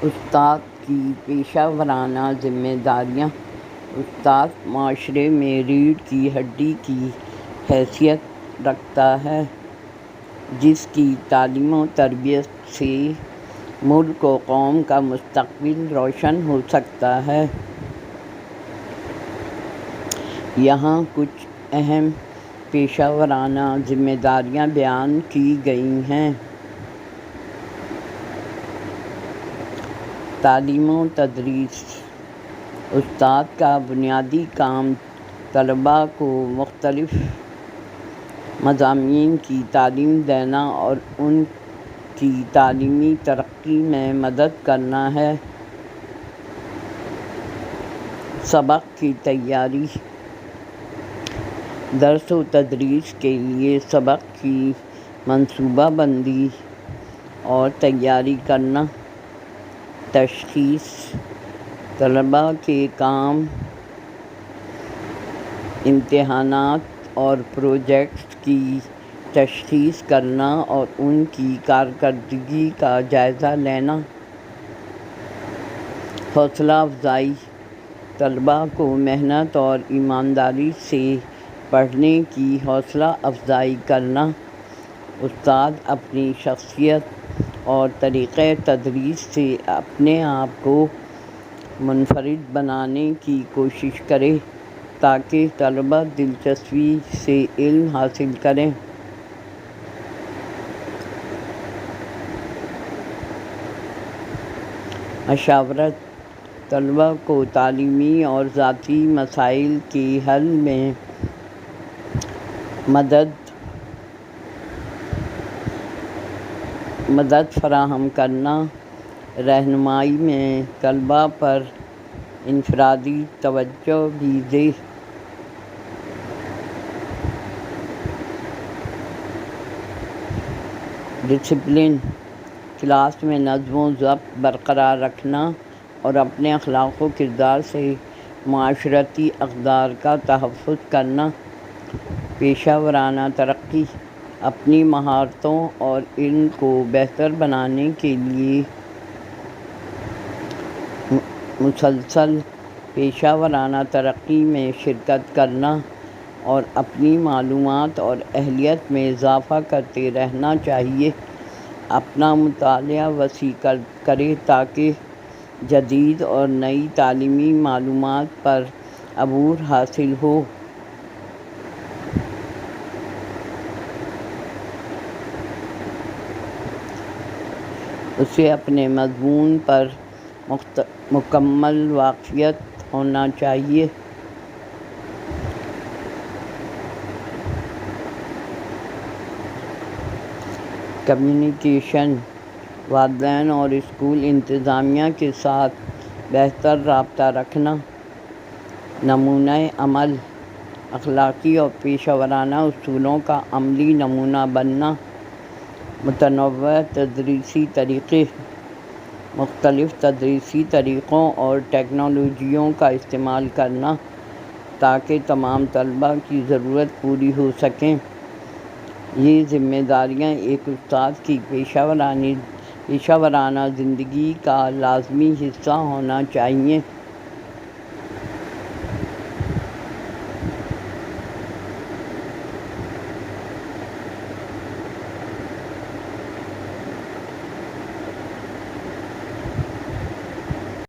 استاد کی پیشہ ورانہ ذمہ داریاں۔ استاد معاشرے میں ریڑھ کی ہڈی کی حیثیت رکھتا ہے، جس کی تعلیم و تربیت سے ملک و قوم کا مستقبل روشن ہو سکتا ہے۔ یہاں کچھ اہم پیشہ ورانہ ذمہ داریاں بیان کی گئی ہیں۔ تعلیم و تدریس۔ استاد کا بنیادی کام طلباء کو مختلف مضامین کی تعلیم دینا اور ان کی تعلیمی ترقی میں مدد کرنا ہے۔ سبق کی تیاری۔ درس و تدریس کے لیے سبق کی منصوبہ بندی اور تیاری کرنا۔ تشخیص۔ طلباء کے کام، امتحانات اور پروجیکٹس کی تشخیص کرنا اور ان کی کارکردگی کا جائزہ لینا۔ حوصلہ افزائی۔ طلباء کو محنت اور ایمانداری سے پڑھنے کی حوصلہ افزائی کرنا۔ استاد اپنی شخصیت اور طریقۂ تدریس سے اپنے آپ کو منفرد بنانے کی کوشش کرے تاکہ طلباء دلچسپی سے علم حاصل کریں۔ مشاورت۔ طلباء کو تعلیمی اور ذاتی مسائل کے حل میں مدد فراہم کرنا۔ رہنمائی میں طلباء پر انفرادی توجہ بھی دے۔ ڈسپلن۔ کلاس میں نظم و ضبط برقرار رکھنا اور اپنے اخلاق و کردار سے معاشرتی اقدار کا تحفظ کرنا۔ پیشہ ورانہ ترقی۔ اپنی مہارتوں اور علم کو بہتر بنانے کے لیے مسلسل پیشہ ورانہ ترقی میں شرکت کرنا اور اپنی معلومات اور اہلیت میں اضافہ کرتے رہنا چاہیے۔ اپنا مطالعہ وسیع کرے تاکہ جدید اور نئی تعلیمی معلومات پر عبور حاصل ہو۔ اسے اپنے مضمون پر مکمل واقفیت ہونا چاہیے۔ کمیونیکیشن۔ والدین اور اسکول انتظامیہ کے ساتھ بہتر رابطہ رکھنا۔ نمونۂ عمل۔ اخلاقی اور پیشہ ورانہ اصولوں کا عملی نمونہ بننا۔ متنوع تدریسی طریقے۔ مختلف تدریسی طریقوں اور ٹیکنالوجیوں کا استعمال کرنا تاکہ تمام طلباء کی ضرورت پوری ہو سکیں۔ یہ ذمہ داریاں ایک استاد کی پیشہ ورانہ زندگی کا لازمی حصہ ہونا چاہئیں۔